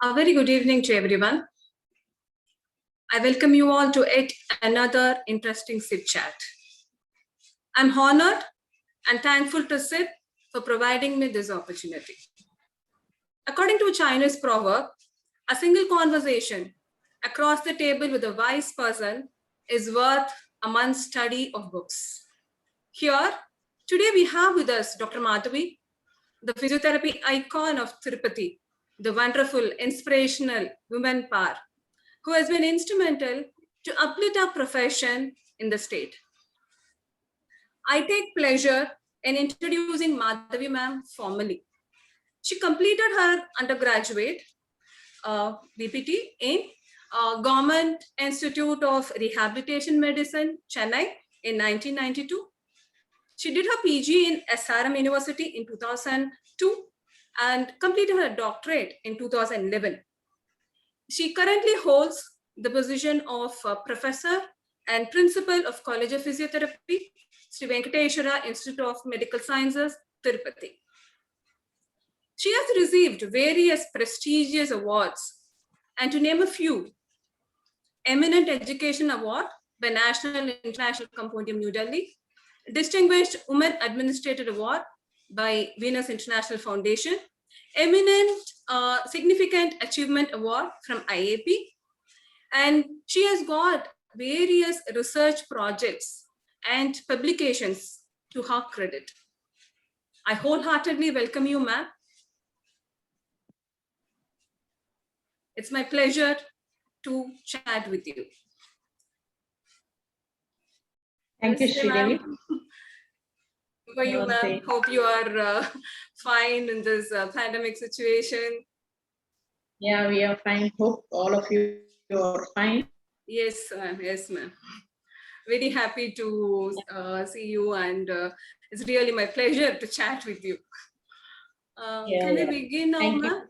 A very good evening to everyone. I welcome you all to yet another interesting SIPCHAT. I'm honored and thankful to SIP for providing me this opportunity. According to a Chinese proverb, a single conversation across the table with a wise person is worth a month's study of books. Here, today we have with us Dr. Madhavi, the physiotherapy icon of Tirupathi, the wonderful, inspirational woman power, who has been instrumental to uplift our profession in the state. I take pleasure in introducing Madhavi ma'am formally. She completed her undergraduate BPT in Government Institute of Rehabilitation Medicine, Chennai in 1992. She did her PG in SRM University in 2002 and completed her doctorate in 2011. She currently holds the position of Professor and Principal of College of Physiotherapy, Sri Venkateswara Institute of Medical Sciences, Tirupathi. She has received various prestigious awards, and to name a few: Eminent Education Award by National International Compendium, New Delhi; Distinguished Women Administrator Award by Venus International Foundation; Eminent Significant Achievement Award from IAP, and she has got various research projects and publications to her credit. I wholeheartedly welcome you, ma'am. It's my pleasure to chat with you. Thank you, Sridevi. For you, ma'am. Hope you are fine in this pandemic situation. Yeah, we are fine. Hope all of you are fine. Yes, yes, ma'am. Very happy to see you, and it's really my pleasure to chat with you. Can I begin now, ma'am?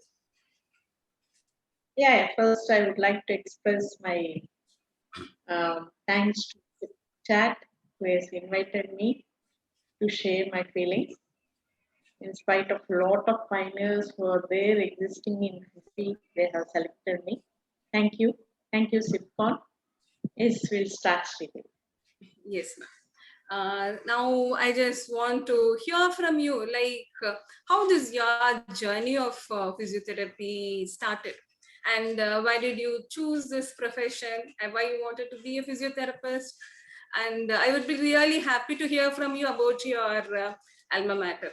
Yeah, first I would like to express my thanks to the chat who has invited me to share my feelings. In spite of a lot of pioneers who are there existing in history, they have selected me. Thank you. Thank you, SIPCHAT. Yes, we'll start with it. Yes, ma'am. Now I just want to hear from you, like how this your journey of physiotherapy started, and why did you choose this profession, and why you wanted to be a physiotherapist. And I would be really happy to hear from you about your alma mater.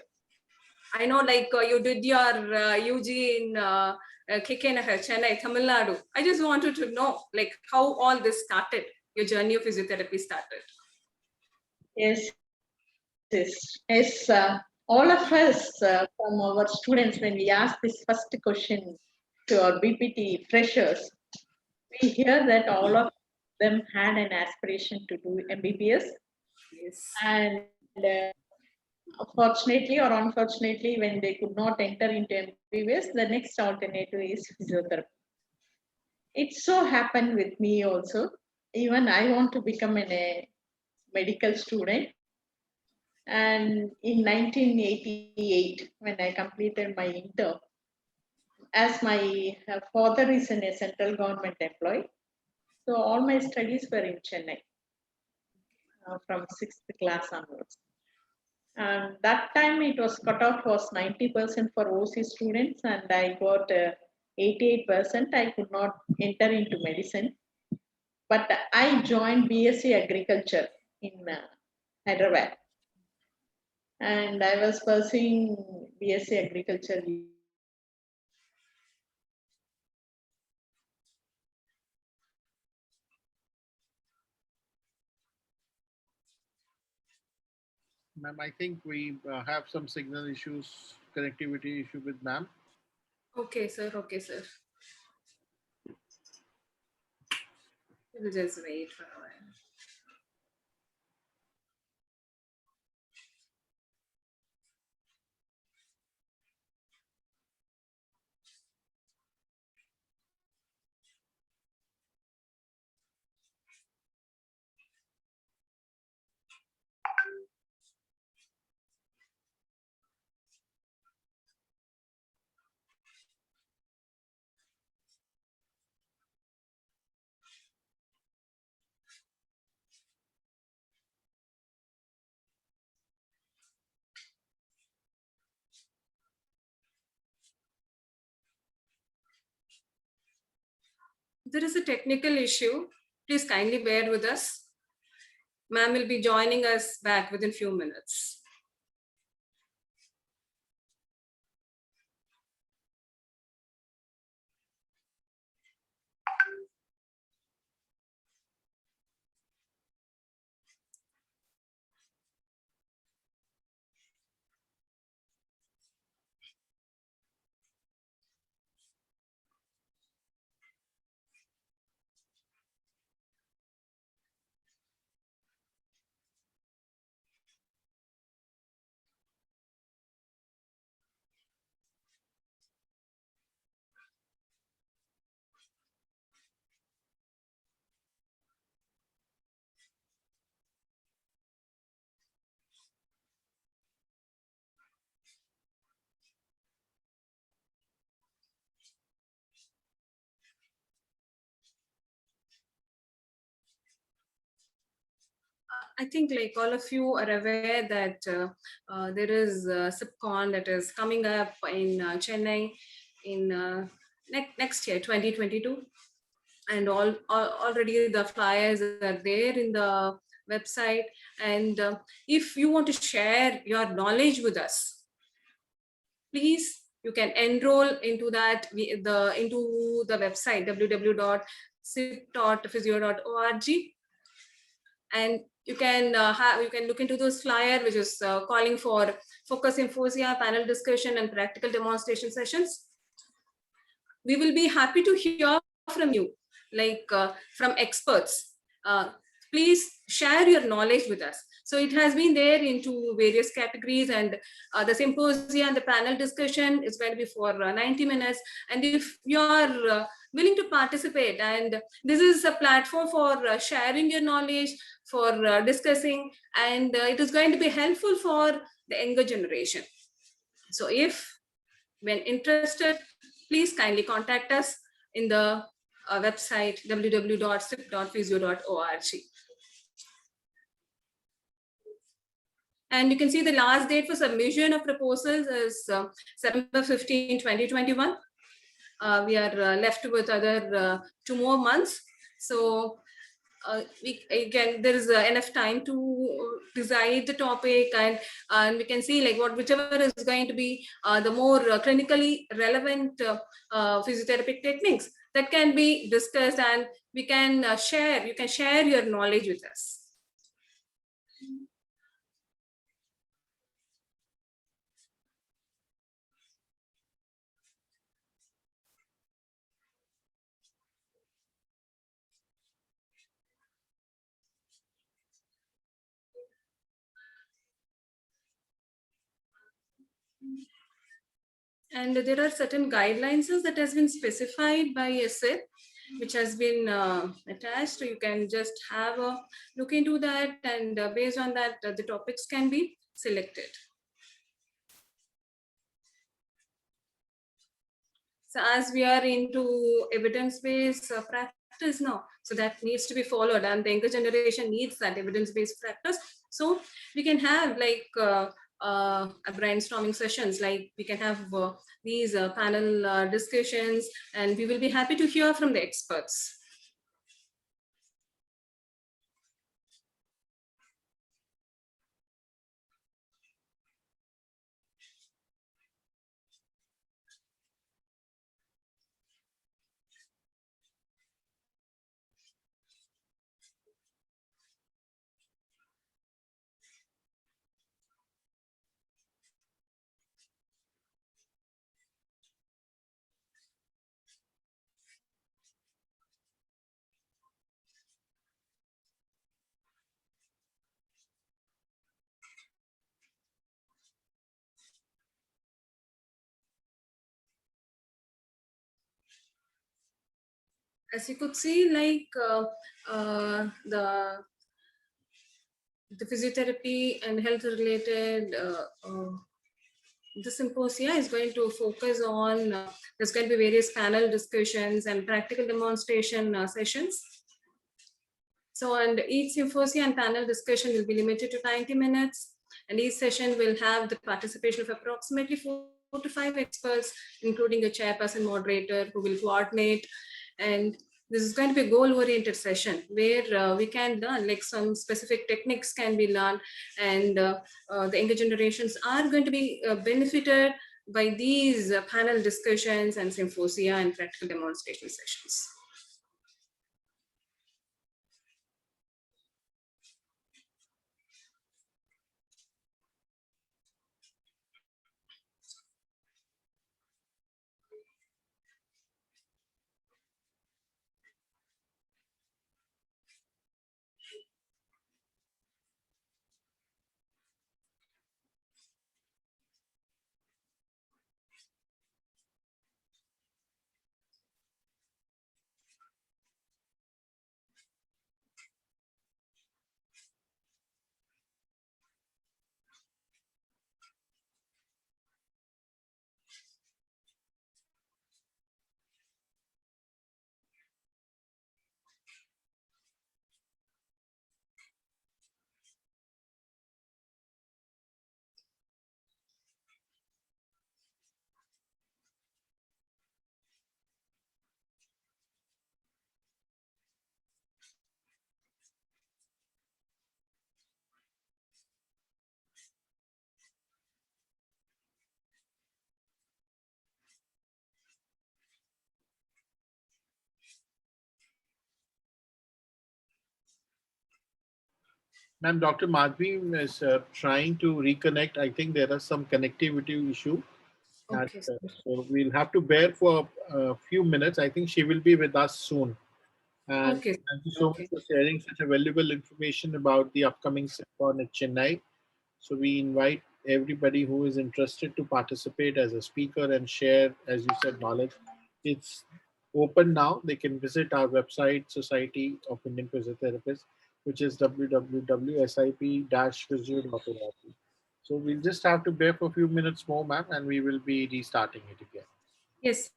I know, like you did your UG in KK Nagar, Chennai, Tamil Nadu. I just wanted to know, like, how all this started, your journey of physiotherapy started. Yes, all of us from our students, when we ask this first question to our BPT freshers, we hear that all of them had an aspiration to do MBBS. Yes. And fortunately or unfortunately, when they could not enter into MBBS, the next alternative is physiotherapy. It so happened with me also. Even I want to become a medical student. And in 1988, when I completed my intern, as my father is a central government employee, so all my studies were in Chennai from 6th class onwards. And that time it was cutoff was 90% for OC students, and I got 88%. I could not enter into medicine, but I joined BSc Agriculture in Hyderabad. And I was pursuing BSc Agriculture. Ma'am, I think we have some signal issues, connectivity issue with ma'am. Okay, sir. Okay, sir. We'll just wait for a while. There is a technical issue. Please kindly bear with us. Ma'am will be joining us back within few minutes. I think like all of you are aware that there is a SIPCON that is coming up in Chennai in next year, 2022. And already the flyers are there in the website. And if you want to share your knowledge with us, please, you can enroll into that, into the website, www.sip.physio.org. And you can look into those flyer, which is calling for focus symposia, panel discussion, and practical demonstration sessions. We will be happy to hear from you, like from experts. Please share your knowledge with us. So it has been there into various categories, and the symposia and the panel discussion is going to be for 90 minutes. And if you are willing to participate, and this is a platform for sharing your knowledge, for discussing, and it is going to be helpful for the younger generation. So if when interested, please kindly contact us in the website www.sip.physio.org. And you can see the last date for submission of proposals is September 15, 2021. We are left with other 2 more months. So there is enough time to decide the topic, and we can see like whichever is going to be the more clinically relevant physiotherapy techniques that can be discussed, and we can share. You can share your knowledge with us. And there are certain guidelines that has been specified by SIP, which has been attached. So you can just have a look into that, and based on that, the topics can be selected. So as we are into evidence-based practice now, so that needs to be followed, and the younger generation needs that evidence-based practice. So we can have like brainstorming sessions, like we can have these panel discussions, and we will be happy to hear from the experts. As you could see, like the physiotherapy and health related the symposia is going to focus on, there's going to be various panel discussions and practical demonstration sessions. So, and each symposia and panel discussion will be limited to 90 minutes, and each session will have the participation of approximately 4 to 5 experts, including a chairperson moderator who will coordinate. And This is going to be a goal-oriented session where we can learn, like some specific techniques can be learned, and the younger generations are going to be benefited by these panel discussions and symposia and practical demonstration sessions. Ma'am, Dr. Madhavi is trying to reconnect. I think there are some connectivity issue. And, Okay. so we'll have to bear for a few minutes. I think she will be with us soon. And Okay. thank you so much Okay. for sharing such a valuable information about the upcoming SIPCHAT at Chennai. So we invite everybody who is interested to participate as a speaker and share, as you said, knowledge. It's open now. They can visit our website, Society of Indian Physiotherapists, which is www.sip-physio.org. So we'll just have to bear for a few minutes more, ma'am, and we will be restarting it again. Yes.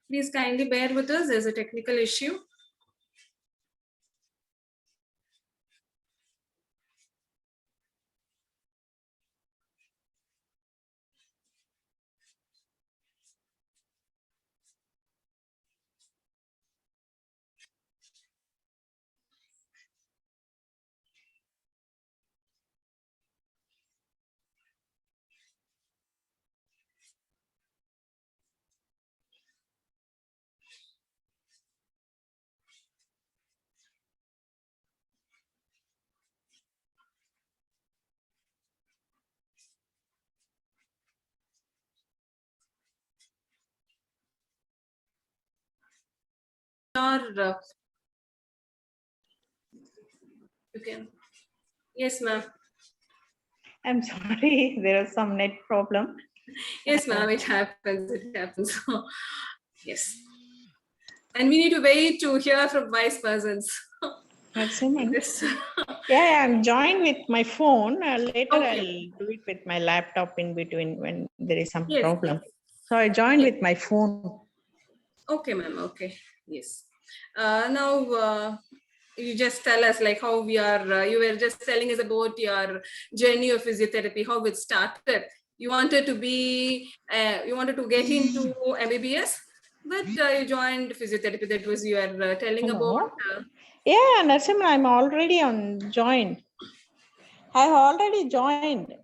Please kindly bear with us. There's a technical issue. Or you can. Yes, ma'am. I'm sorry, there was some net problem. Yes, ma'am. It happens. It happens. Yes. And we need to wait to hear from vice persons. Yes. Yeah, I'm joined with my phone. Later, Okay. I'll do it with my laptop in between when there is some Yes. problem. So I joined Yes. with my phone. Okay, ma'am. Okay. Yes. Now, you just tell us like how we are, you were just telling us about your journey of physiotherapy, how it started. You wanted to be, you wanted to get into MBBS, but you joined physiotherapy. That was you are telling about. Hello. Yeah, Narasimha, I'm already on joined. I've already joined.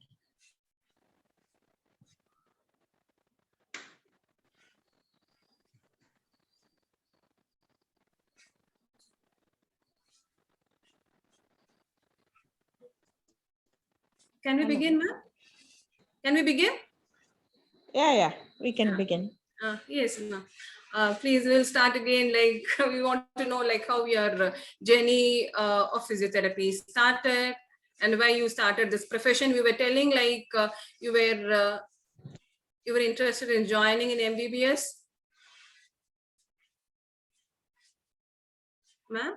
Can we begin, ma'am? Can we begin? Yeah, we can begin. Yes, ma'am. Please, we'll start again. Like we want to know, like how your journey of physiotherapy started and why you started this profession. We were telling like you were interested in joining in MBBS, ma'am.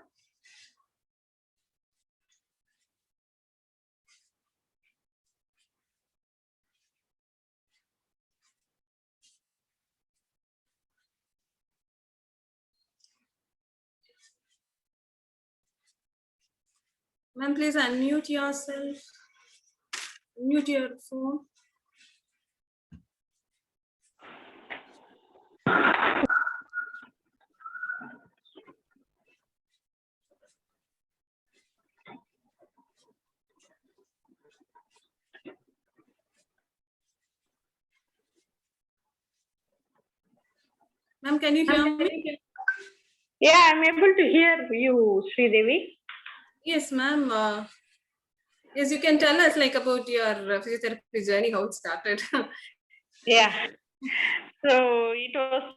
Ma'am, please unmute yourself. mute your phone. Ma'am, can you hear me? Yeah, I'm able to hear you, Sridevi. Yes, ma'am. Yes, you can tell us like about your physiotherapy journey, how it started. Yeah. So it was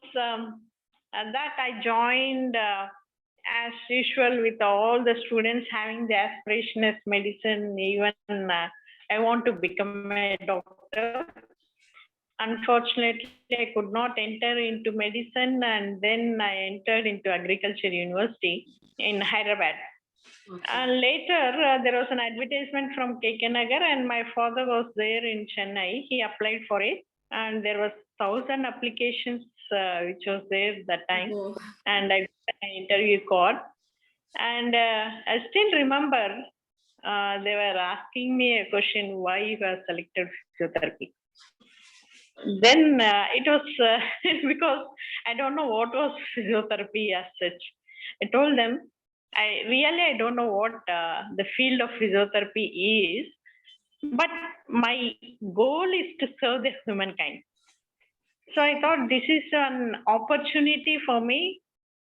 that I joined as usual with all the students having the aspiration as medicine. Even I want to become a doctor. Unfortunately, I could not enter into medicine, and then I entered into Agriculture University in Hyderabad. Okay. And later, there was an advertisement from KK Nagar, and my father was there in Chennai. He applied for it, and there was 1,000 applications which was there that time. Oh. And I got an interview call. And I still remember they were asking me a question, why you have selected physiotherapy. Then it was because I don't know what was physiotherapy as such. I told them, I don't know what the field of physiotherapy is, but my goal is to serve the humankind. So I thought this is an opportunity for me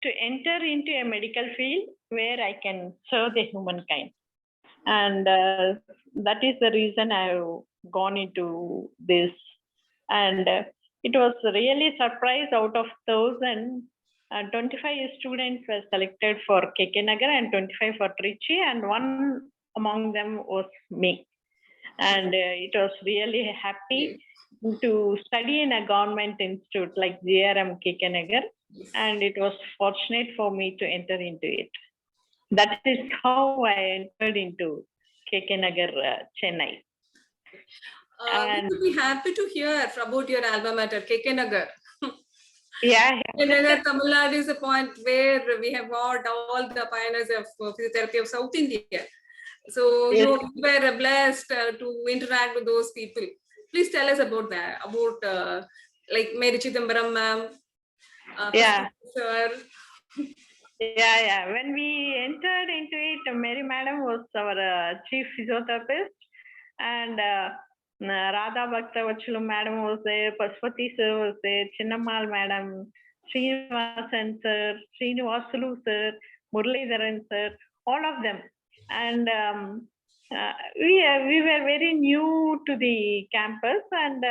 to enter into a medical field where I can serve the humankind. And that is the reason I've gone into this. And it was really surprised. Out of 1,000, 25 students were selected for KK Nagar and 25 for Trichy, and one among them was me. And it was really happy to study in a government institute like GRM KK Nagar, and it was fortunate for me to enter into it. That is how I entered into KK Nagar, Chennai. We would be happy to hear about your alma mater, KK Nagar. Yeah. KK Nagar, Tamil Nadu is a point where we have got all the pioneers of physiotherapy of South India. So Yes. you were blessed to interact with those people. Please tell us about that, about like Mary Chidambaram ma'am, Yeah. sir. Yeah. When we entered into it, Mary Madam was our chief physiotherapist, and Radha Bhaktavachalu Madam was there, Paswati sir was there, Chinnamal Madam, Srinivasan sir, Srinivasulu sir, Muralidharan sir, all of them. And we were very new to the campus, and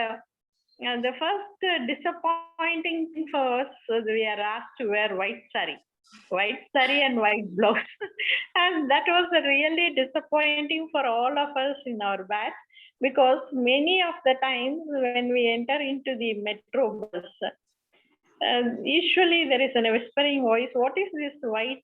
the first disappointing thing for us was we are asked to wear white sari and white blouse. And that was really disappointing for all of us in our batch, because many of the times when we enter into the metro bus, usually there is a whispering voice, what is this white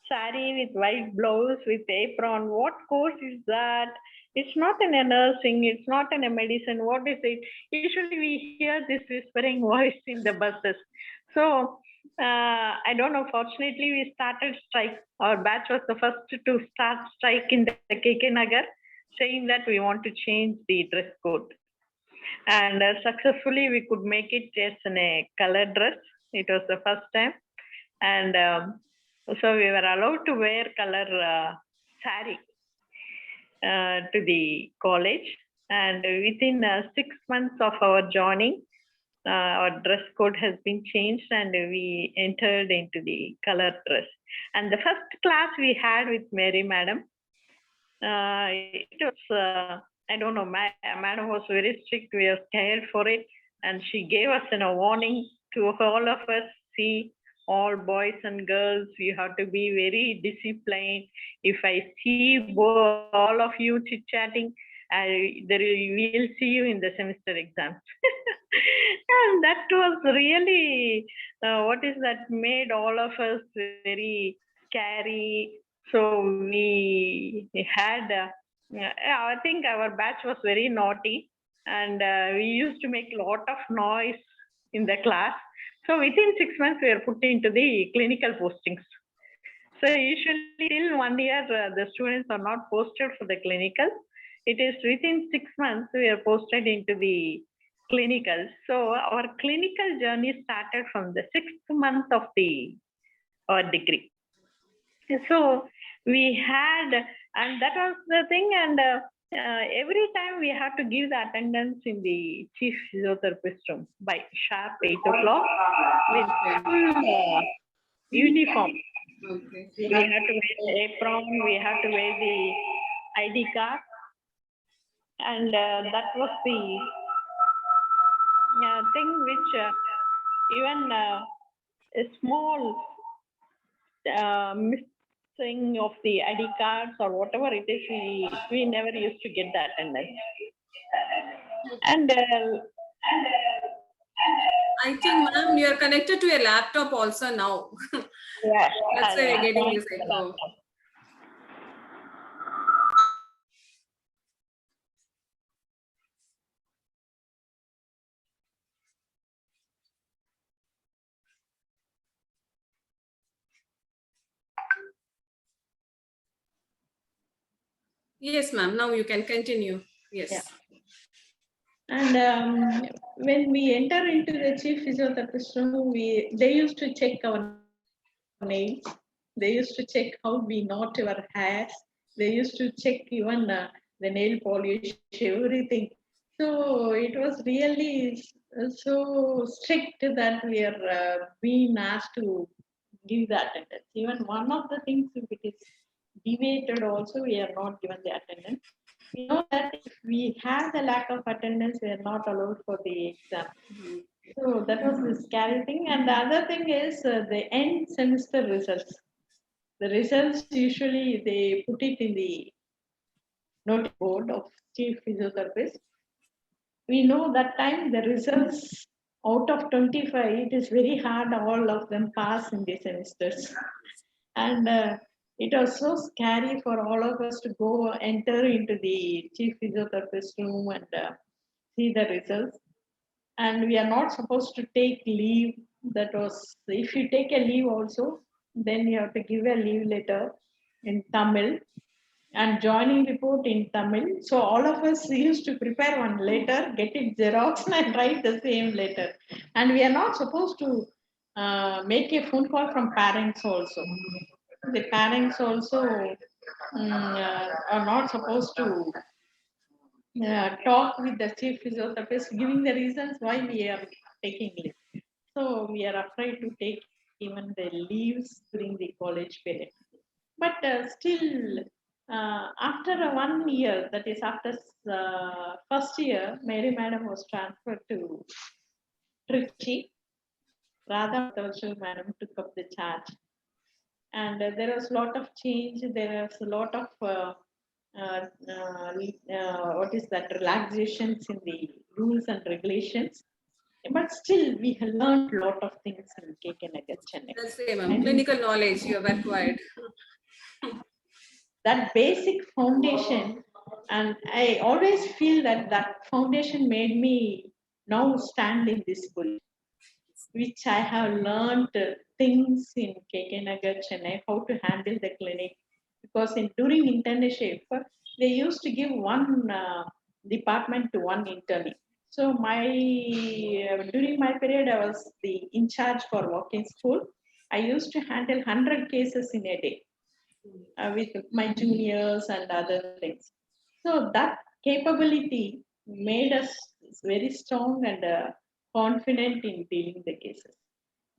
sari with white blouse with apron? What course is that? It's not in a nursing, it's not in a medicine, what is it? Usually we hear this whispering voice in the buses. So I don't know, fortunately we started strike. Our batch was the first to start strike in the KK Nagar, saying that we want to change the dress code. And successfully we could make it as in a color dress. It was the first time. And so we were allowed to wear color sari to the college. And within 6 months of our joining, our dress code has been changed and we entered into the color dress. And the first class we had with Mary Madam, it was, I don't know, Madam was very strict. We were scared for it. And she gave us a warning to all of us, see, all boys and girls, you have to be very disciplined. If I see all of you chit-chatting, we'll see you in the semester exams. And that was really, made all of us very scary. So we had, I think our batch was very naughty, and we used to make a lot of noise in the class. So within 6 months, we were put into the clinical postings. So usually till 1 year, the students are not posted for the clinical. it is within 6 months we are posted into the clinical. So our clinical journey started from the 6th month of our degree. So we had, and that was the thing, and every time we had to give the attendance in the chief physiotherapist room by sharp 8 o'clock with full uniform. Okay. We had to wear the apron, we had to wear the ID card, and that was the thing which even a small missing of the ID cards or whatever it is, we never used to get the attendance. And I think, ma'am, you are connected to a laptop also now. yeah, That's why we're getting this echo. Yes, ma'am. Now you can continue. Yes. Yeah. And when we enter into the chief physiotherapist room, they used to check our nails. They used to check how we knot our hairs. They used to check even the nail polish, everything. So it was really so strict that we are being asked to give the attendance. Even one of the things, if it is deviated also, we are not given the attendance. We know that if we have the lack of attendance, we are not allowed for the exam. So that was the scary thing. And the other thing is the end semester results. The results usually they put it in the notice board of chief physiotherapist. We know that time the results out of 25, it is very hard all of them pass in the semesters. And it was so scary for all of us to go enter into the chief physiotherapist room and see the results. And we are not supposed to take leave. That was, if you take a leave also, then you have to give a leave letter in Tamil and joining report in Tamil. So all of us used to prepare one letter, get it Xerox and write the same letter. And we are not supposed to make a phone call from parents also. The parents also are not supposed to talk with the chief physiotherapist, giving the reasons why we are taking leave. So we are afraid to take even the leaves during the college period. But still, after 1 year, that is after first year, Mary Madam was transferred to Trichy. Radha Madam took up the charge. And there was a lot of change. There was a lot of what is that, relaxations in the rules and regulations. But still, we have learned a lot of things in KK Chennai. That's the ma'am. Clinical knowledge you have acquired. That basic foundation, and I always feel that that foundation made me now stand in this position, which I have learned things in KK Nagar, Chennai, how to handle the clinic. Because during internship, they used to give one department to one internee. So during my period, I was the in charge for walk-in school. I used to handle 100 cases in a day with my juniors and other things. So that capability made us very strong and confident in dealing the cases.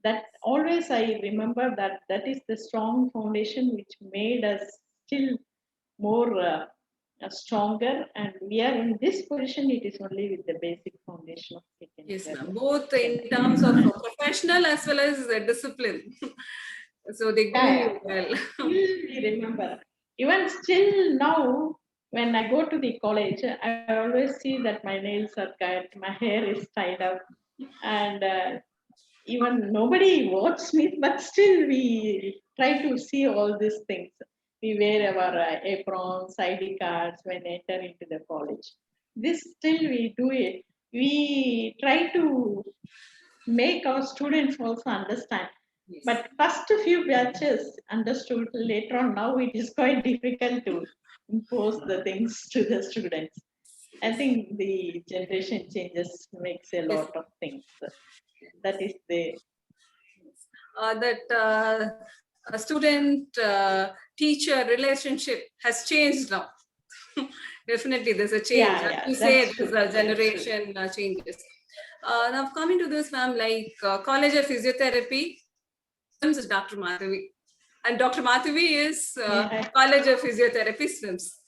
That always I remember that is the strong foundation which made us still more stronger, and we are in this position. It is only with the basic foundation of taking. Yes, ma'am. Both in terms of professional as well as discipline. So they grew well. We remember. Even still now, when I go to the college, I always see that my nails are cut, my hair is tied up, and even nobody watches me, but still we try to see all these things. We wear our aprons, ID cards when enter into the college. This still we do it. We try to make our students also understand. Yes. But first few batches understood. Later on, now it is quite difficult to impose the things to the students. I think the generation changes makes a lot of things. That is the that a student teacher relationship has changed now. Definitely, there's a change. As yeah. you say, That's there's true. a generation changes. Now, coming to this, ma'am, like College of Physiotherapy, SVIMS is Dr. Madhavi. And Dr. Madhavi is Yeah. College of Physiotherapy SVIMS.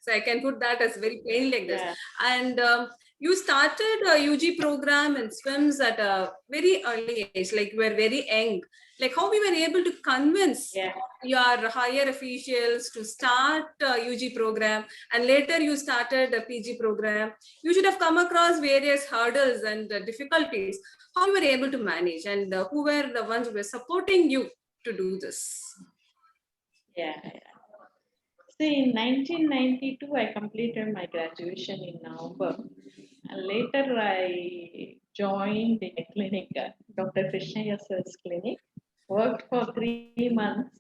So I can put that as very plain like this. Yeah. And you started a UG program in SVIMS at a very early age, like you were very young. Like how we were able to convince Yeah. your higher officials to start a UG program, and later you started a PG program. You should have come across various hurdles and difficulties. How you were able to manage, and who were the ones who were supporting you to do this? Yeah. See, in 1992, I completed my graduation in November. And later, I joined in a clinic, Dr. Krishna Sir's clinic, worked for 3 months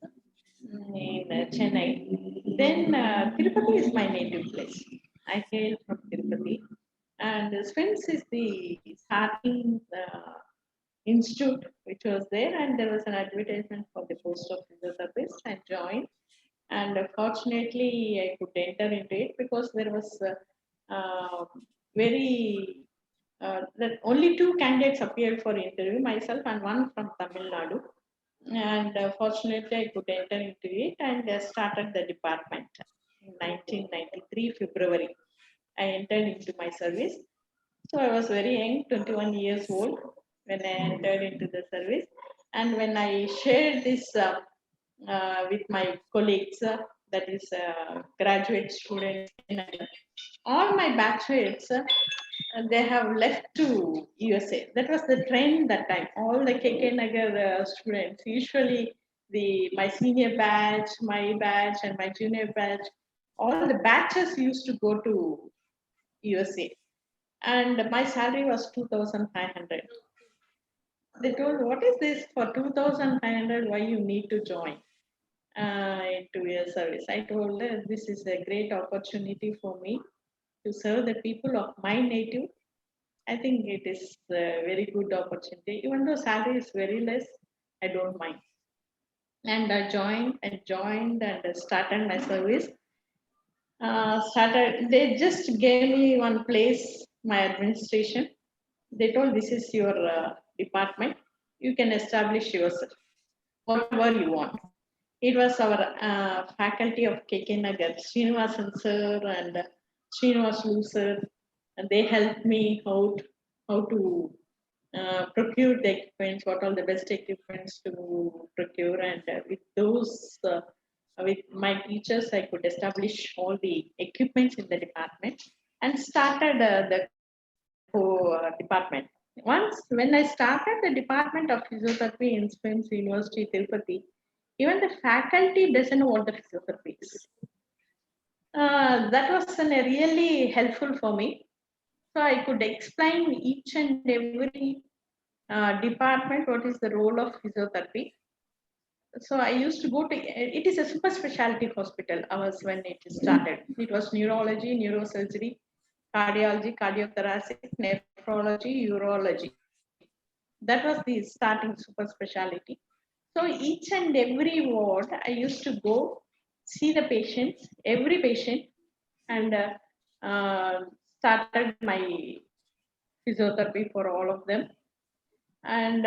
in Chennai. Then, Tirupati is my native place. I hail from Tirupati. And SVIMS is the starting institute which was there, and there was an advertisement for the post of physiotherapist. I joined, and fortunately I could enter into it because there was very that only two candidates appeared for interview, myself and one from Tamil Nadu, and fortunately I could enter into it and started the department in 1993 February. I entered into my service. So I was very young, 21 years old, when I entered into the service. And when I shared this with my colleagues, that is graduate students, and all my batchmates, they have left to USA. That was the trend that time. All the KK Nagar students, usually my senior batch, my batch, and my junior batch, all the batches used to go to USA, and my salary was 2,500. They told, what is this for 2,500? Why you need to join into your service? I told her, this is a great opportunity for me to serve the people of my native. I think it is a very good opportunity. Even though salary is very less, I don't mind. And I joined and started my service. They just gave me one place, my administration. They told, this is your department. You can establish yourself, whatever you want. It was our faculty of KK Nagar, Srinivasan sir and Srinivas Lu sir, and they helped me out how to procure the equipments, what are the best equipments to procure, and with my teachers, I could establish all the equipments in the department and started the department. Once when I started the department of physiotherapy in SVIMS University, Tirupati, even the faculty doesn't know what the physiotherapy is. That was really helpful for me. So I could explain each and every department what is the role of physiotherapy. So I used to go to, it is a super specialty hospital ours when it started. It was neurology, neurosurgery, cardiology, cardiothoracic, nephrology, urology. That was the starting super specialty. So each and every ward, I used to go see the patients, every patient, and started my physiotherapy for all of them. And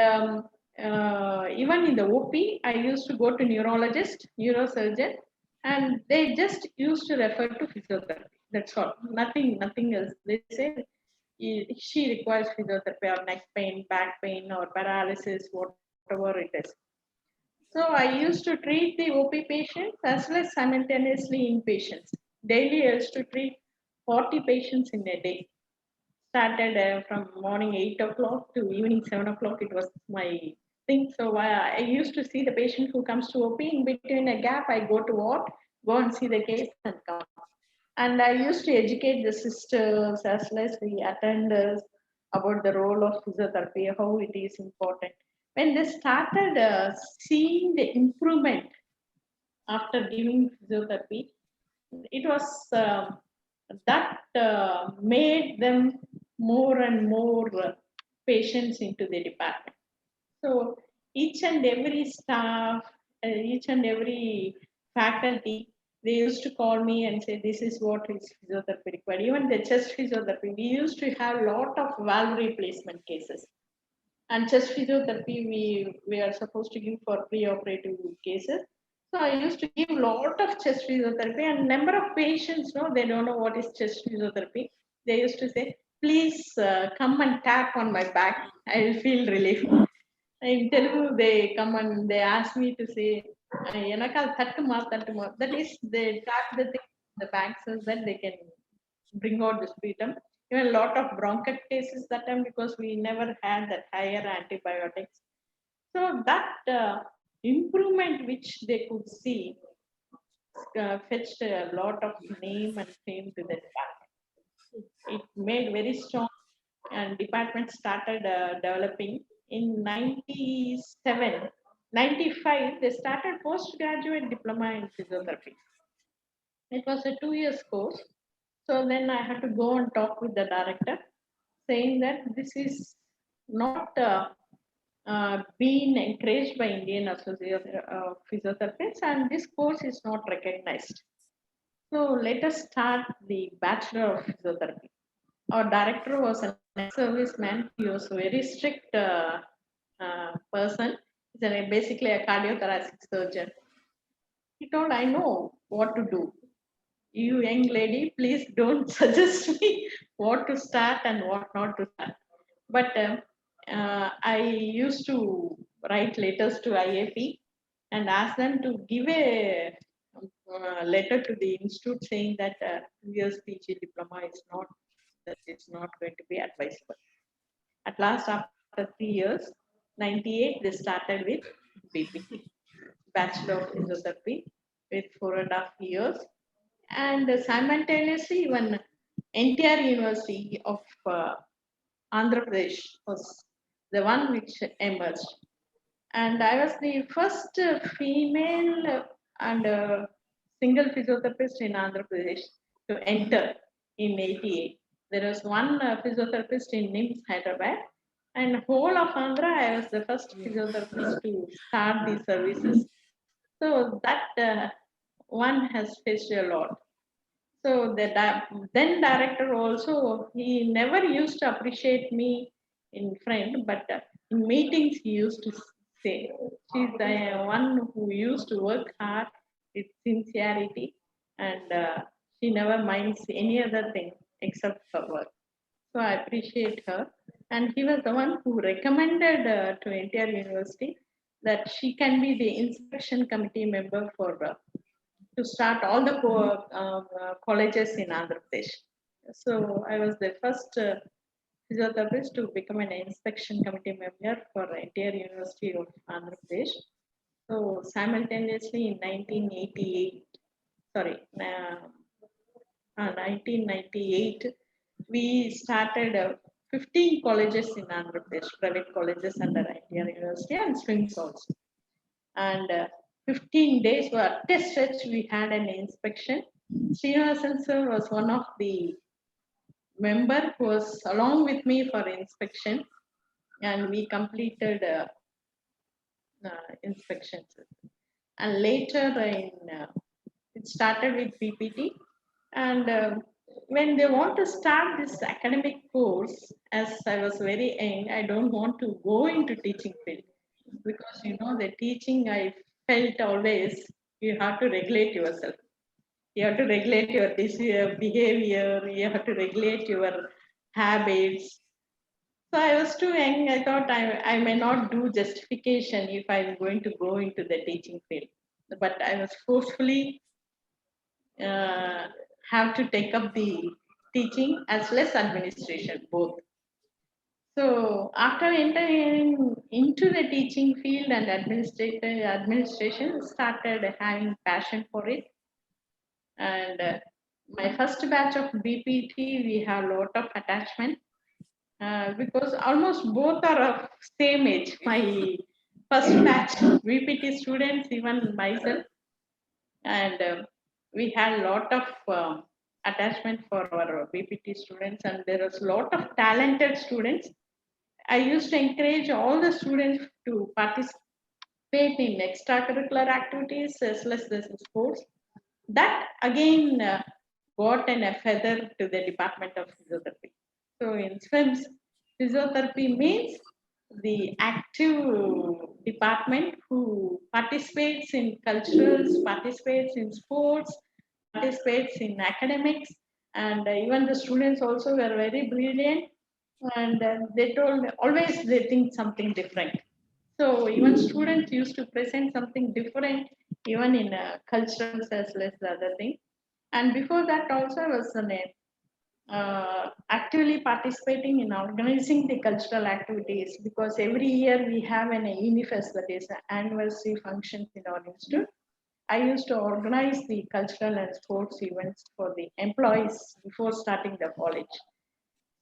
even in the OP, I used to go to neurologist, neurosurgeon, and they just used to refer to physiotherapy. That's all. Nothing else. They say she requires physiotherapy or neck pain, back pain, or paralysis, whatever it is. So I used to treat the OP patients as well as simultaneously inpatients. Daily I used to treat 40 patients in a day. Started from morning 8 o'clock to evening 7 o'clock. It was my thing. So I used to see the patient who comes to OP. In between a gap, I go to ward, go and see the case and come. And I used to educate the sisters as well as the attenders about the role of physiotherapy, how it is important. When they started seeing the improvement after giving physiotherapy, it was that made them more and more patients into the department. So each and every staff, each and every faculty, they used to call me and say, this is what is physiotherapy required. Even the chest physiotherapy, we used to have a lot of valve replacement cases. And chest physiotherapy, we are supposed to give for pre-operative cases. So I used to give a lot of chest physiotherapy, and number of patients, no, they don't know what is chest physiotherapy. They used to say, please come and tap on my back. I will feel relief. In Telugu, they come and they ask me to say, "Enakal thattuma, thattuma." That is, they tap the thing, the back so that they can bring out the sputum. Even a lot of bronchitis cases that time because we never had that higher antibiotics. So that improvement which they could see fetched a lot of name and fame to the department. It made very strong, and department started developing in 97, 95. They started postgraduate diploma in physiotherapy. It was a 2 year course. So then I had to go and talk with the director, saying that this is not being encouraged by Indian Association of Physiotherapists, and this course is not recognized. So let us start the Bachelor of Physiotherapy. Our director was an ex-serviceman. He was a very strict person. He's basically a cardiothoracic surgeon. He told, I know what to do. You young lady, please don't suggest me what to start and what not to start. But I used to write letters to IAP and ask them to give a letter to the institute saying that 2 years PG diploma is not, that it's not going to be advisable. At last, after 3 years, 98, they started with BPT, Bachelor of Physiotherapy, with 4.5 years. And simultaneously, even NTR University of Andhra Pradesh was the one which emerged. And I was the first female and single physiotherapist in Andhra Pradesh to enter in 88. There was one physiotherapist in NIMS, Hyderabad, and whole of Andhra, I was the first physiotherapist to start these services. So that one has faced a lot. So the then director also, he never used to appreciate me in front, but in meetings he used to say, she's the one who used to work hard with sincerity, and she never minds any other thing except her work. So I appreciate her. And he was the one who recommended to NTR University that she can be the inspection committee member for to start all the colleges in Andhra Pradesh. So I was the first physiotherapist to become an inspection committee member for entire University of Andhra Pradesh. So simultaneously in 1988, sorry, 1998, we started 15 colleges in Andhra Pradesh, private colleges under Indian University and SVIMS also. And 15 days were test stretch, we had an inspection. Srinivasan sir was one of the member who was along with me for inspection, and we completed inspections. And later it started with PPT, and when they want to start this academic course, as I was very young, I don't want to go into teaching field because the teaching, I felt always you have to regulate yourself. You have to regulate your behavior, you have to regulate your habits. So I was too young. I thought I may not do justification if I'm going to go into the teaching field. But I was forcefully have to take up the teaching as well as administration, both. So after entering into the teaching field and administration, started having passion for it. And my first batch of BPT, we have a lot of attachment because almost both are of same age. My first batch BPT students, even myself, and we had a lot of attachment for our BPT students, and there was a lot of talented students. I used to encourage all the students to participate in extracurricular activities as well as the sports. That again got a feather to the Department of Physiotherapy. So in SVIMS, physiotherapy means the active department who participates in culturals, participates in sports, participates in academics, and even the students also were very brilliant, and they told always they think something different. So even students used to present something different, even in culturals as well as the other thing. And before that also I was actively participating in organizing the cultural activities, because every year we have an UniFest, that is anniversary functions in our institute. I used to organize the cultural and sports events for the employees before starting the college.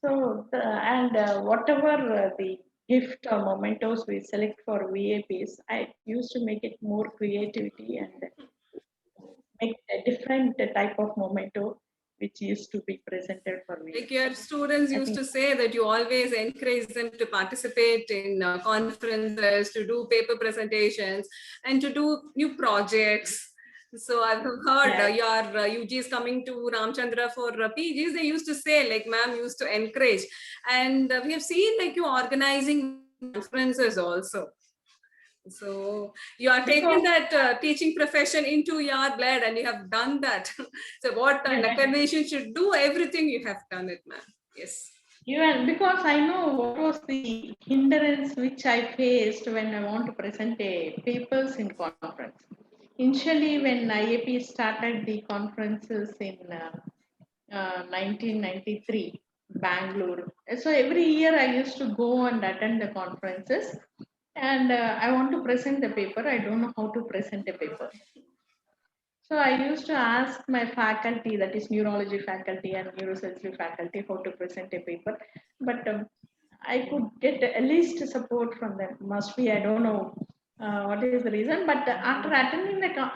So, whatever the gift or mementos we select for VAPs, I used to make it more creativity and make a different type of memento which used to be presented for me. Like your students used to say that you always encourage them to participate in conferences, to do paper presentations, and to do new projects. So I've heard your UGs coming to Ramchandra for PGs, they used to say, like ma'am used to encourage. And we have seen like you organizing conferences also. So you are taking that teaching profession into your blood, and you have done that. So what an academician should do, everything you have done it, ma'am. Yes. Even because I know what was the hindrance which I faced when I want to present a papers in conference. Initially, when IAP started the conferences in 1993, Bangalore. So every year I used to go and attend the conferences, and I want to present the paper. I don't know how to present a paper. So I used to ask my faculty, that is neurology faculty and neurosurgery faculty, how to present a paper. But I could get at least support from them. Must be, I don't know what is the reason. But after attending the,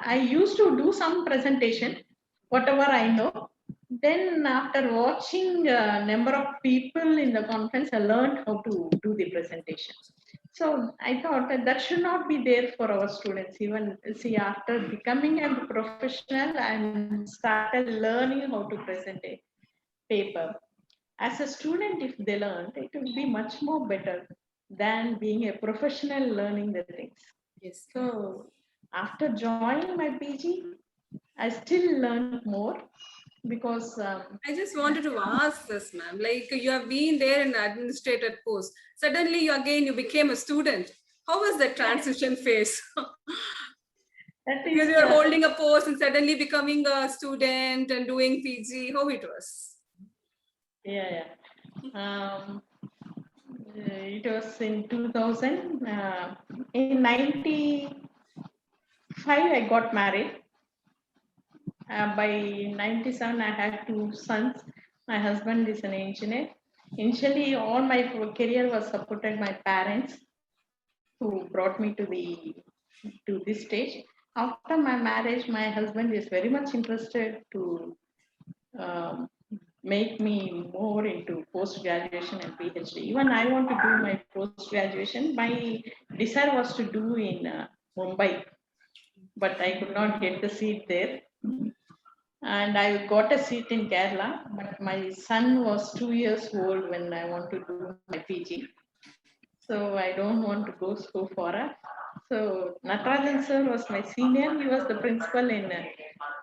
I used to do some presentation, whatever I know. Then after watching a number of people in the conference, I learned how to do the presentation. So I thought that should not be there for our students. Even see, after becoming a professional, I started learning how to present a paper. As a student, if they learned, it would be much more better than being a professional learning the things. Yes. So after joining my PG, I still learned more, because I just wanted to ask this, ma'am. Like you have been there in the administrator post. Suddenly, you became a student. How was that transition phase? Because you are holding a post and suddenly becoming a student and doing PG. How it was? Yeah. It was in 2000. In 95, I got married. By 97, I had 2 sons. My husband is an engineer. Initially, all my career was supported by parents, who brought me to this stage. After my marriage, my husband is very much interested to um, make me more into post-graduation and PhD. Even I want to do my post-graduation. My desire was to do in Mumbai, but I could not get the seat there. And I got a seat in Kerala, but my son was 2 years old when I want to do my PG. So I don't want to go so far. So Natarajan sir was my senior. He was the principal in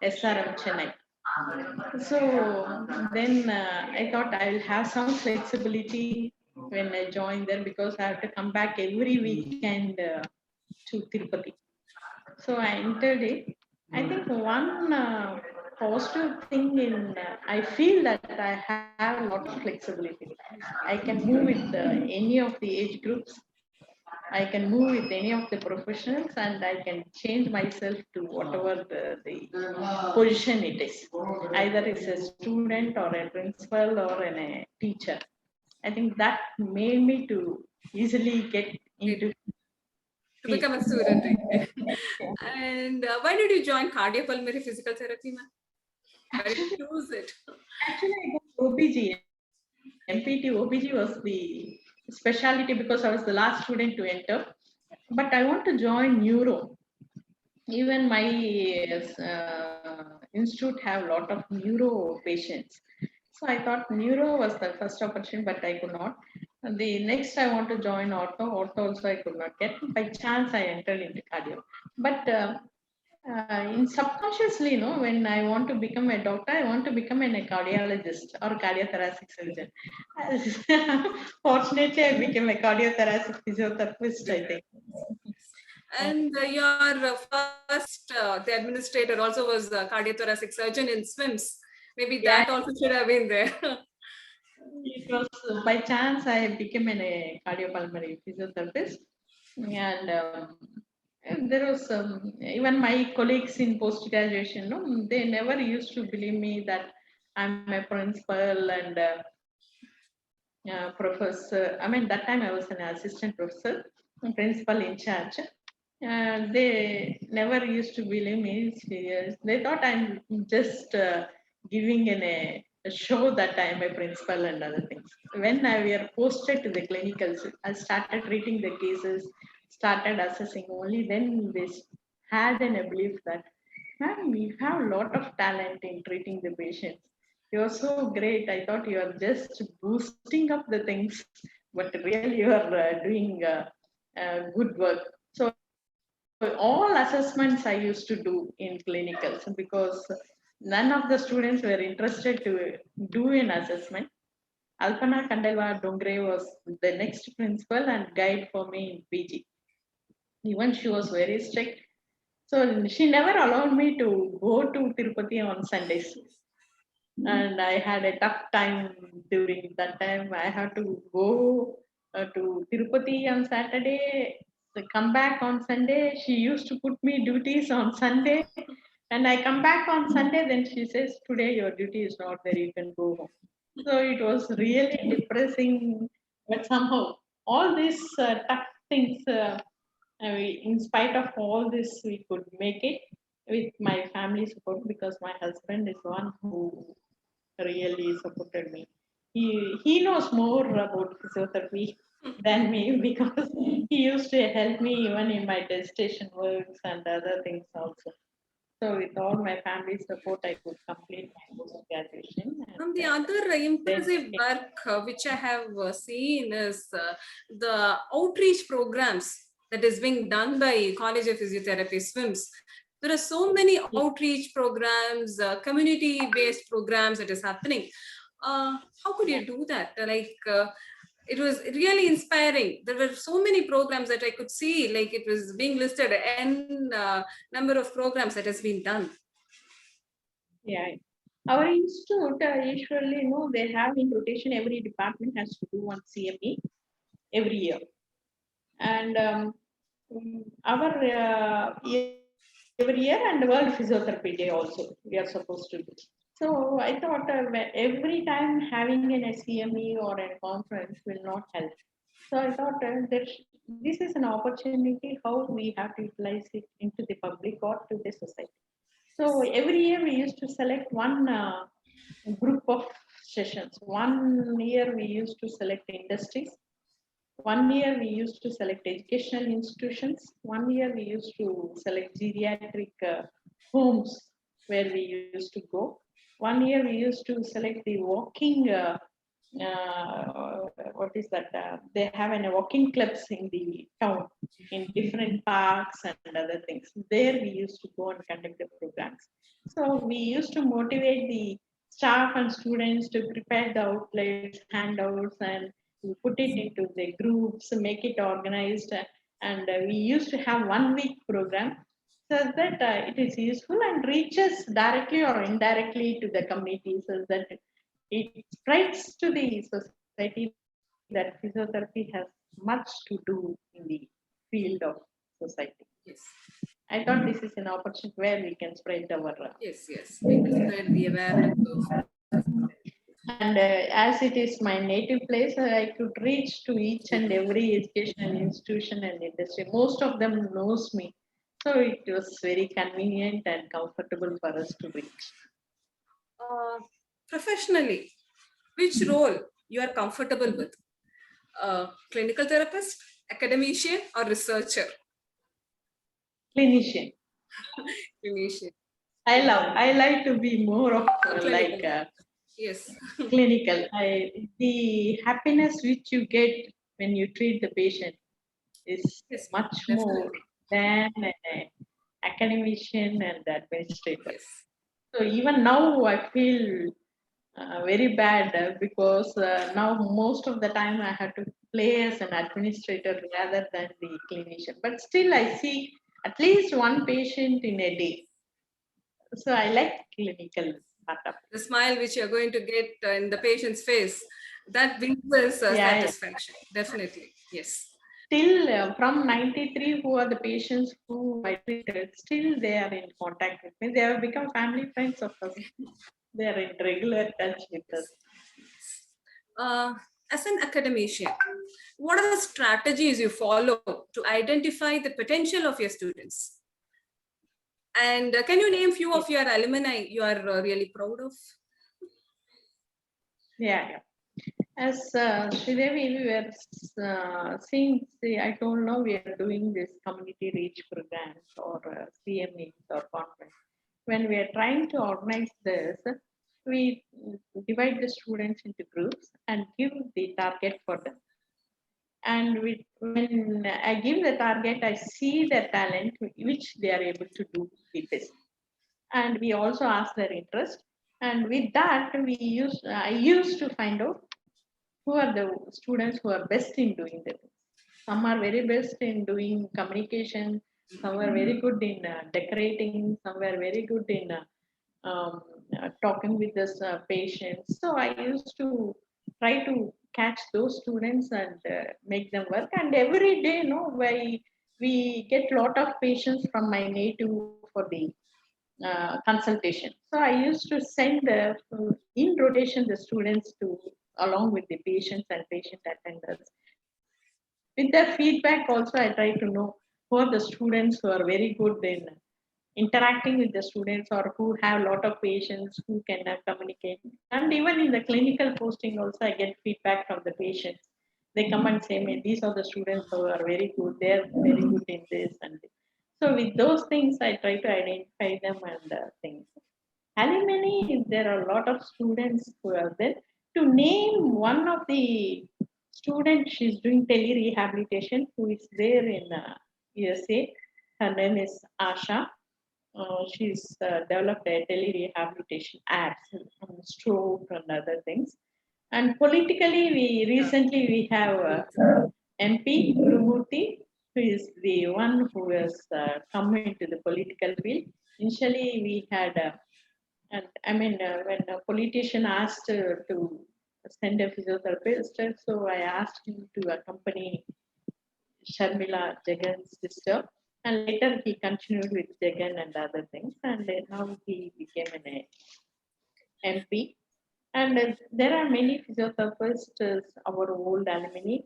SRM Chennai. So then I thought I'll have some flexibility when I join there, because I have to come back every weekend to Tirupati. So I entered it. I think one positive thing I feel that I have a lot of flexibility. I can move with any of the age groups. I can move with any of the professionals, and I can change myself to whatever the position it is. Either it's a student or a principal or a teacher. I think that made me to easily get into. to become a student. And why did you join cardiopulmonary physical therapy, ma'am? Why did you choose it? Actually, I got OBG. MPT OBG was the specialty because I was the last student to enter. But I want to join neuro. Even my institute have a lot of neuro patients. So I thought neuro was the first option, but I could not. And the next I want to join ortho. Ortho also I could not get. By chance I entered into cardio. But in subconsciously, when I want to become a doctor, I want to become a cardiologist or cardiothoracic surgeon. Fortunately, I became a cardiothoracic physiotherapist, I think. And your first, the administrator also was a cardiothoracic surgeon in SVIMS. Maybe that also should have been there. It was by chance I became a cardiopulmonary physiotherapist, and there was even my colleagues in post graduation. No, they never used to believe me that I'm a principal and professor. I mean, that time I was an assistant professor, principal in charge. They never used to believe me. Serious. They thought I'm just giving a show that I'm a principal and other things. When we are posted to the clinicals, I started treating the cases, started assessing. Only then they had a belief that, ma'am, you have a lot of talent in treating the patients. You're so great. I thought you are just boosting up the things, but really you are doing good work. So all assessments I used to do in clinicals because none of the students were interested to do an assessment. Alpana Kandelwa Dongre was the next principal and guide for me in PG. Even she was very strict. So she never allowed me to go to Tirupati on Sundays. And I had a tough time during that time. I had to go to Tirupati on Saturday, come back on Sunday. She used to put me duties on Sunday, and I come back on Sunday. Then she says, "Today your duty is not there. You can go home." So it was really depressing, but somehow all these tough things, in spite of all this, we could make it with my family support because my husband is one who really supported me. He knows more about physiotherapy than me because he used to help me even in my dissertation works and other things also. So with all my family support, I could complete my post graduation. The other impressive work which I have seen is the outreach programs that is being done by College of Physiotherapy, SVIMS. There are so many outreach programs, community-based programs that is happening. How could you do that? It was really inspiring. There were so many programs that I could see, like it was being listed, n number of programs that has been done. Yeah. Our institute usually, they have in rotation, every department has to do one CME every year. And our every year and World Physiotherapy Day also, we are supposed to do. So I thought every time having an SCME or a conference will not help. So I thought this is an opportunity how we have to utilize it into the public or to the society. So every year we used to select one group of sessions. 1 year we used to select industries. 1 year we used to select educational institutions. 1 year we used to select geriatric homes where we used to go. 1 year we used to select the walking, what is that? They have walking clubs in the town, in different parks and other things. There we used to go and conduct the programs. So we used to motivate the staff and students to prepare the outlets, handouts, and put it into the groups, make it organized, and we used to have 1 week program so that it is useful and reaches directly or indirectly to the community so that it spreads to the society that physiotherapy has much to do in the field of society. Yes. I thought this is an opportunity where we can spread our yes, we can spread the awareness of. And as it is my native place, I could reach to each and every educational institution and industry. Most of them knows me. So it was very convenient and comfortable for us to reach. Professionally, which role you are comfortable with? Clinical therapist, academician, or researcher? Clinician. Clinician. I like to be more of like Yes. clinical. The happiness which you get when you treat the patient is Yes, much definitely. more than an academician and administrator. Yes. So even now I feel very bad because now most of the time I have to play as an administrator rather than the clinician. But still I see at least one patient in a day. So I like clinical startup. The smile which you're going to get in the patient's face, that brings us Yeah. satisfaction. Definitely. Yes. Still from 93, who are the patients who I treated, still they are in contact with me. They have become family friends of us. They are in regular touch with us. As an academician, what are the strategies you follow to identify the potential of your students? And can you name few of your alumni you are really proud of? Yeah. As Sridevi, we were seeing, I don't know, we are doing this community reach programs or CMEs or conference. When we are trying to organize this, we divide the students into groups and give the target for them. And when I give the target, I see their talent, which they are able to do with this. And we also ask their interest. And with that, I used to find out who are the students who are best in doing this. Some are very best in doing communication, some are very good in decorating, some are very good in talking with the patients. So I used to try to catch those students and make them work. And every day, we get a lot of patients from my native for the consultation. So I used to send in rotation the students to along with the patients and patient attenders. With their feedback also, I try to know who are the students who are very good in interacting with the students or who have a lot of patients who can communicate. And even in the clinical posting also, I get feedback from the patients. They come and say, "Man, these are the students who are very good. They're very good in this and this." So with those things, I try to identify them and things. Alumni, there are a lot of students who are there. To name one of the students, she's doing tele-rehabilitation, who is there in USA. Her name is Asha. She's developed a tele-rehabilitation apps on stroke and other things. And politically, we have MP Tirupathi, who is the one who has come into the political field. Initially, we had, and I mean, when a politician asked to send a physiotherapist, so I asked him to accompany Sharmila Jagan's sister. And later he continued with Jagan and other things. And now he became an MP. And there are many physiotherapists, our old alumni,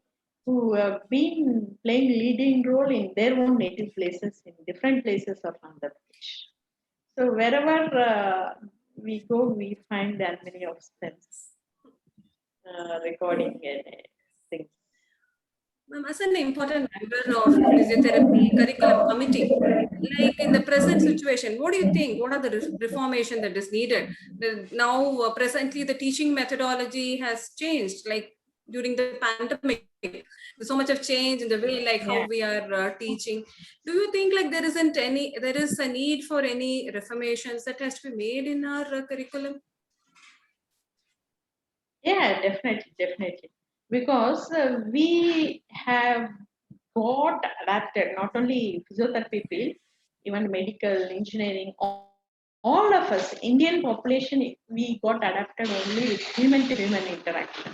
who have been playing leading role in their own native places, in different places of Andhra Pradesh. So wherever we go, we find the alumni of SVIMS recording things. Ma'am, as an important member of physiotherapy curriculum committee, like in the present situation, what do you think? What are the reformation that is needed? Now, presently, the teaching methodology has changed. Like during the pandemic, there's so much of change in the way, like how we are teaching. Do you think like there is a need for any reformations that has to be made in our curriculum? Yeah, definitely. Because we have got adapted, not only physiotherapy field, even medical, engineering, all of us, Indian population, we got adapted only with human to human interaction.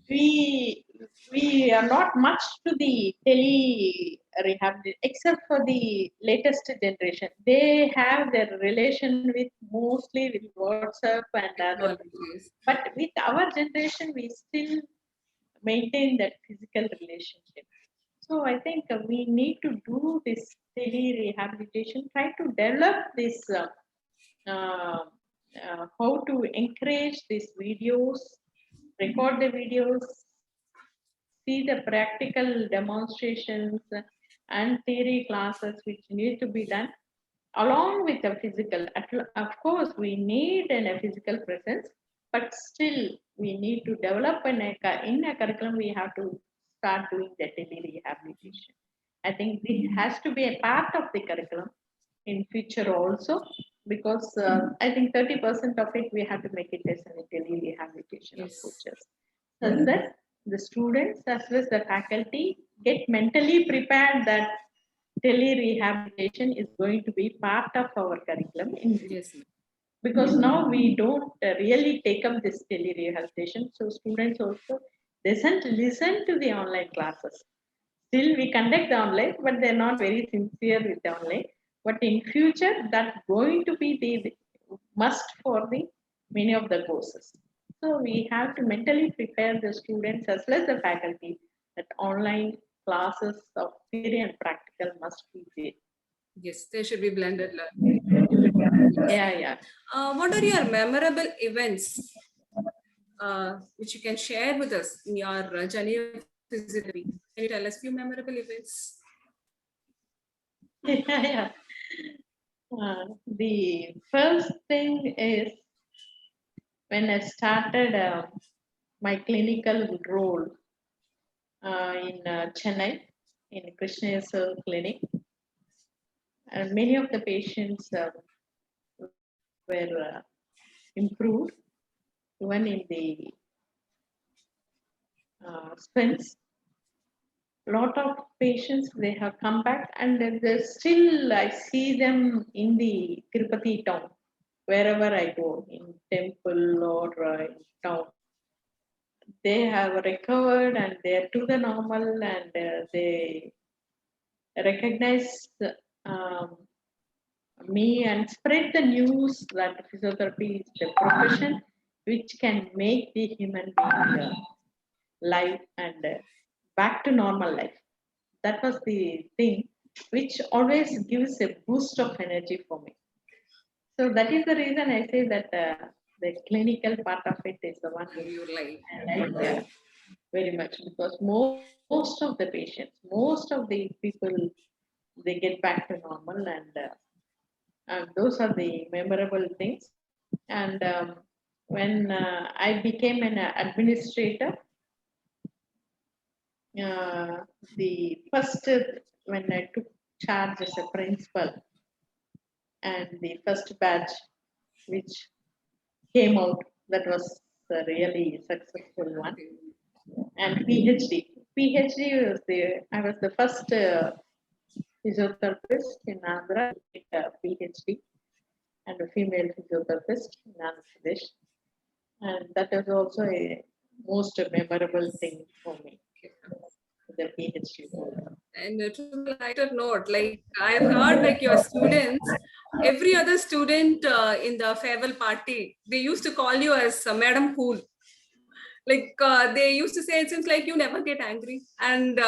we are not much to the tele rehab except for the latest generation. They have their relation with mostly with WhatsApp and other. Technologies. But with our generation, we still maintain that physical relationship. So I think we need to do this tele rehabilitation. Try to develop this. Uh, how to encourage these videos, record the videos, see the practical demonstrations and theory classes which need to be done along with the physical. Of course, we need a physical presence, but still we need to develop in a curriculum. We have to start doing the tele-rehabilitation. I think this has to be a part of the curriculum in future also, because I think 30% of it we have to make it as a tele-rehabilitation of Yes. coaches. So that the students as well as the faculty get mentally prepared that tele-rehabilitation is going to be part of our curriculum Yes. because now we don't really take up this tele-rehabilitation. So students also doesn't listen to the online classes. Still we conduct the online, but they're not very sincere with the online. But in future, that's going to be the must for the many of the courses. So we have to mentally prepare the students as well as the faculty that online classes of theory and practical must be there. Yes, there should be blended learning. Yeah. What are your memorable events which you can share with us in your journey of physiotherapy? Can you tell us few memorable events? Yeah. The first thing is when I started my clinical role in Chennai in Krishna Clinic, and many of the patients were improved, even in the SVIMS. Lot of patients they have come back and still I see them in the Tirupathi town wherever I go, in temple or in town. They have recovered and they are to the normal and they recognize um, me and spread the news that physiotherapy is the profession which can make the human being life and back to normal life. That was the thing which always gives a boost of energy for me. So that is the reason I say that the clinical part of it is the one You like. I like very much, because most of the patients, most of the people, they get back to normal, and those are the memorable things. And when I became an administrator, the first when I took charge as a principal, and the first batch which came out, that was a really successful one. And PhD was I was the first physiotherapist in Andhra to get a PhD, and a female physiotherapist in Andhra Pradesh. And that is also a most memorable thing for me, the PhD. And to the lighter note, like I've heard, like your students, every other student in the farewell party, they used to call you as Madam Cool. Like they used to say, it seems like you never get angry. And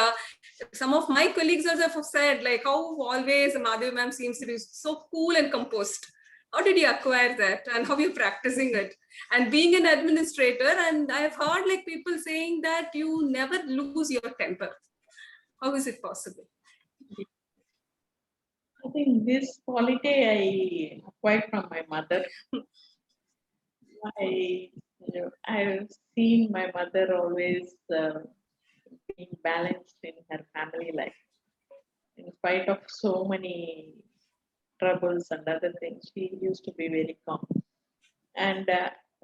some of my colleagues also have said, like how always Madhavi ma'am seems to be so cool and composed. How did you acquire that, and how are you practicing it? And being an administrator, and I've heard like people saying that you never lose your temper. How is it possible? I think this quality I acquired from my mother. I've seen my mother always being balanced in her family life. In spite of so many troubles and other things, she used to be very calm. And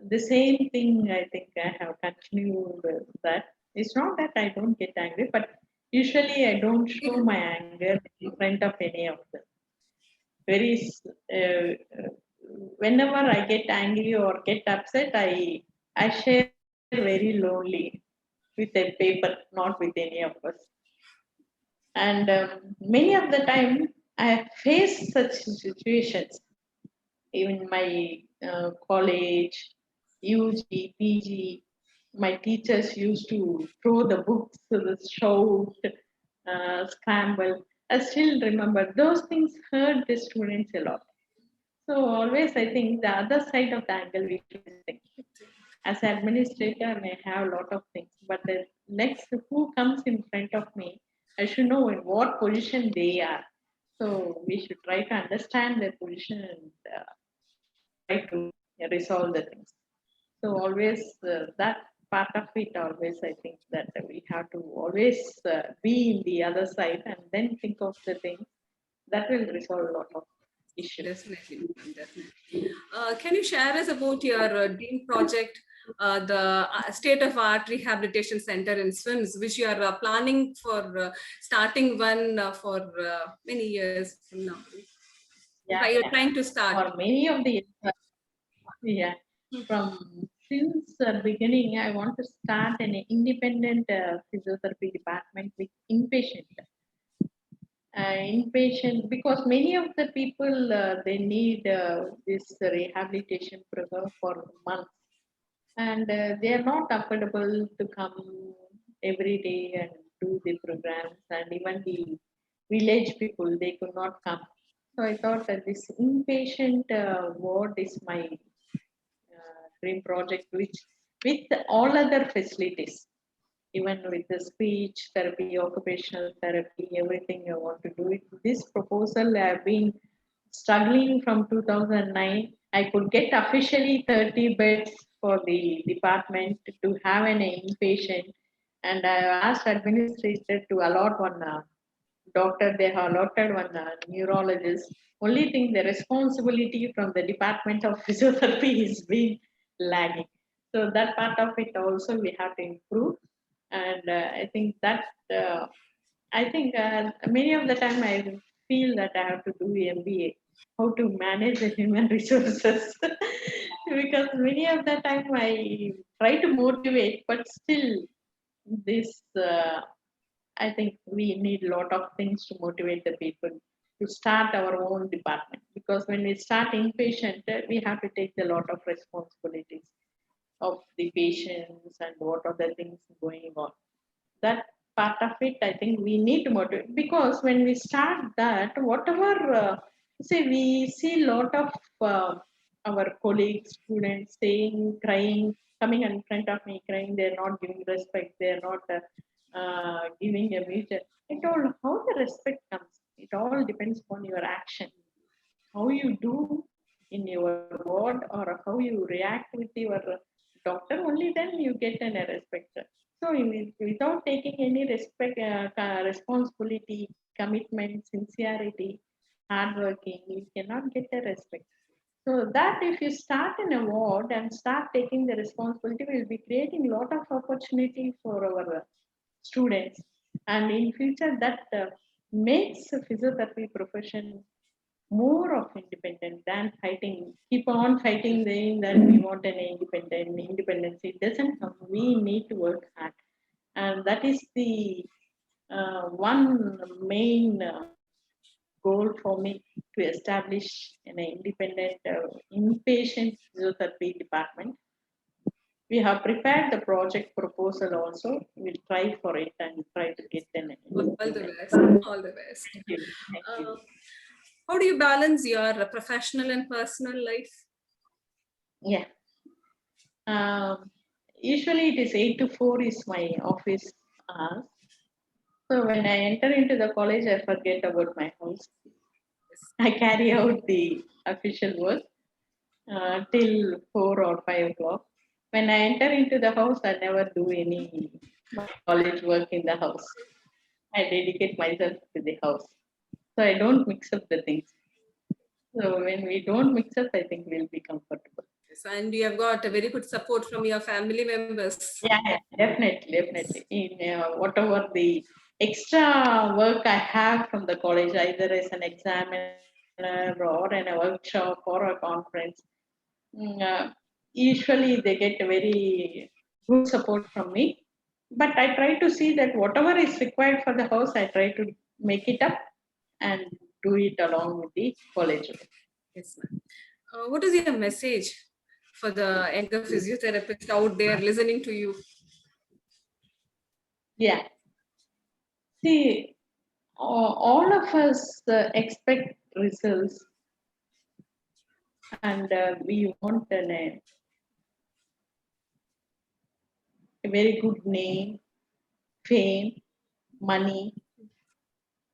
the same thing, I think I have continued that. It's not that I don't get angry, but usually I don't show my anger in front of any of them. Very, whenever I get angry or get upset, I share very lonely. with a paper, not with any of us. And many of the time, I have faced such situations. Even my college, UG, PG, my teachers used to throw the books, shout, scramble. I still remember those things hurt the students a lot. So always I think the other side of the angle we should think. As an administrator, I may have a lot of things, but the next who comes in front of me, I should know in what position they are. So we should try to understand their position and try to resolve the things. So always that part of it, always I think that we have to always be in the other side and then think of the things that will resolve a lot of issues. Definitely, ma'am, definitely. Can you share us about your dream project, the state-of-art rehabilitation center in SVIMS, which you are planning for starting one for many years from now? Yeah, You're yeah. trying to start. For many of the yeah, from since the beginning, I want to start an independent physiotherapy department with inpatient. Inpatient, because many of the people they need this rehabilitation program for months, and they are not affordable to come every day and do the programs, and even the village people they could not come. So I thought that this inpatient ward is my dream project, which with all other facilities, even with the speech therapy, occupational therapy, everything I want to do it. This proposal I have been struggling from 2009. I could get officially 30 beds for the department to have an inpatient, and I asked administrator to allot one doctor. They have allotted one neurologist. Only thing, the responsibility from the department of physiotherapy is being lagging. So that part of it also we have to improve, and I think that many of the time I feel that I have to do MBA, how to manage the human resources, because many of the time I try to motivate, but still this. I think we need a lot of things to motivate the people to start our own department, because when we start inpatient, we have to take a lot of responsibilities of the patients and what are the things going on. That part of it, I think we need to motivate, because when we start that, whatever, say we see a lot of our colleagues, students saying, crying, coming in front of me crying, they're not giving respect, they're not giving a major. It all, how the respect comes, it all depends on your action, how you do in your ward or how you react with your doctor, only then you get an respect. So without taking any respect, responsibility, commitment, sincerity, hardworking, you cannot get the respect. So that if you start in a ward and start taking the responsibility, we'll be creating a lot of opportunity for our students. And in future, that makes the physiotherapy profession more of independent than fighting, keep on fighting saying that we want an independence. It doesn't come. We need to work hard. And that is the one main goal for me, to establish an independent inpatient physiotherapy department. We have prepared the project proposal also. We'll try for it and try to get an. All the best. All the best. Thank you. Thank you. How do you balance your professional and personal life? Yeah. Usually it is 8 to 4 is my office hours. So when I enter into the college, I forget about my house. I carry out the official work till 4 or 5 o'clock. When I enter into the house, I never do any college work in the house. I dedicate myself to the house. So I don't mix up the things. So when we don't mix up, I think we'll be comfortable. Yes, and you have got a very good support from your family members. Yeah, definitely. In whatever the extra work I have from the college, either as an examiner or in a workshop or a conference, mm, uh, usually they get a very good support from me. But I try to see that whatever is required for the house, I try to make it up and do it along with the college. Yes, ma'am. What is your message for the younger physiotherapists out there listening to you? Yeah. See, all of us expect results, and we want a very good name, fame, money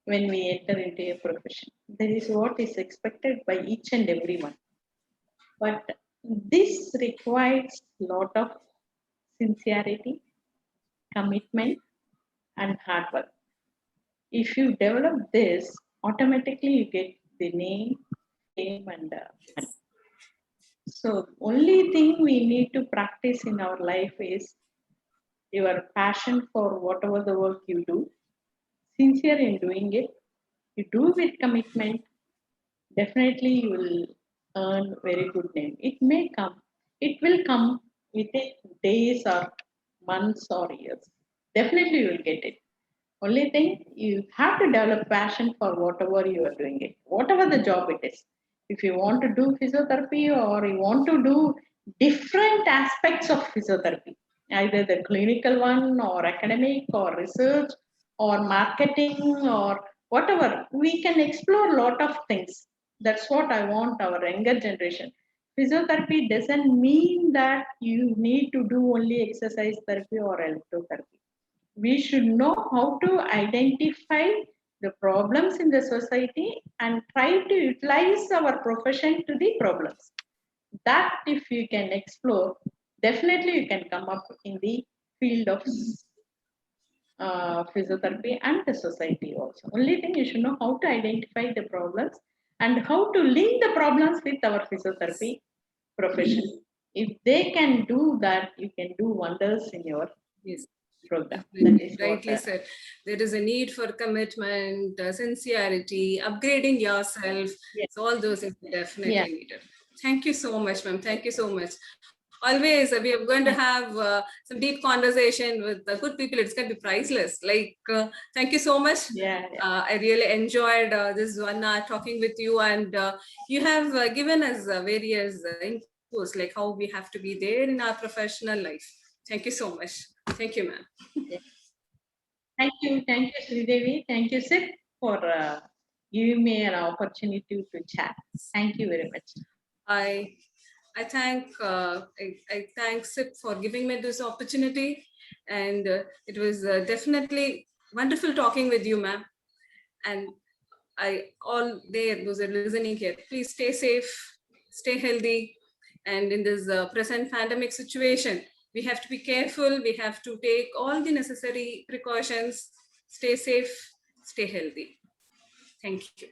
when we enter into a profession. That is what is expected by each and everyone. But this requires a lot of sincerity, commitment, and hard work. If you develop this, automatically you get the name, fame, and money. So, only thing we need to practice in our life is your passion for whatever the work you do, sincere in doing it. You do with commitment, definitely you will earn very good name. It will come within days or months or years. Definitely you will get it. Only thing you have to develop passion for whatever you are doing it, whatever the job it is. If you want to do physiotherapy or you want to do different aspects of physiotherapy, either the clinical one or academic or research or marketing or whatever, we can explore a lot of things. That's what I want our younger generation. Physiotherapy doesn't mean that you need to do only exercise therapy or electrotherapy. We should know how to identify the problems in the society and try to utilize our profession to the problems. That if you can explore, definitely you can come up in the field of physiotherapy and the society also. Only thing you should know how to identify the problems and how to link the problems with our physiotherapy profession. If they can do that, you can do wonders in your Yes. program. That is Rightly said. There is a need for commitment, sincerity, upgrading yourself. Yes. So all those things are definitely Yeah. needed. Thank you so much, ma'am. Thank you so much. Always, we are going to have some deep conversation with good people. It's going to be priceless. Thank you so much. Yeah. I really enjoyed this 1 hour talking with you, and you have given us various inputs, like how we have to be there in our professional life. Thank you so much. Thank you, ma'am. Thank you, Sridevi. Thank you, Sid, for giving me an opportunity to chat. Thank you very much. I thank SIP for giving me this opportunity, and it was definitely wonderful talking with you, ma'am. And all there those are listening here, please stay safe, stay healthy, and in this present pandemic situation, we have to be careful. We have to take all the necessary precautions. Stay safe, stay healthy. Thank you.